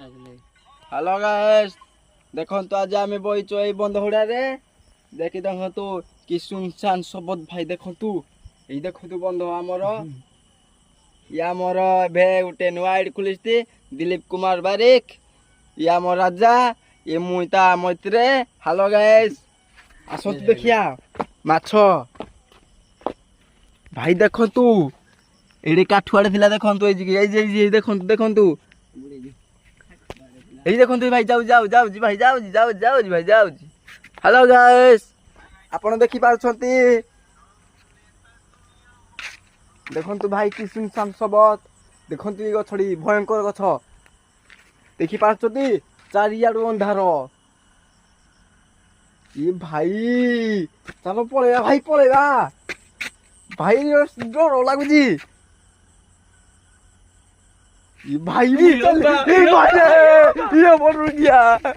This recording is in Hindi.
हेलो गाइस देखंतु आज आमे बइचो एई बंधहुडा रे देखि देखंतु कि सुनसान सबत भाई देखंतु एई देखंतु बंध हमर या मोर बे उटे नवाइड खुलिस्ती दिलीप कुमार बारिक या मोर राजा ये मुइता मैत्रे हेलो गाइस आसंतु देखिया माछो भाई देखंतु एडी काठुआडे थिला देखंतु एई देखंतु देखंतु এই দেখুন ভাই যাও যাও যাওছি ভাই যাওছি যাওছি যাওছি ভাই যাওছি হ্যালো গাইস ଆପଣ দেখি পারছন্তি দেখন্তু ভাই কি সুনসান সবত দেখন্তু এই গছড়ি ভয়ঙ্কর গছ দেখি পারছন্তি চারিয়াড়ু ଅନ୍ଧାର ই ভাই চলো পড়েবা ভাই পড়েবা ভাই ডর লাগুছি भाई भी चल भाई ये बोल रहा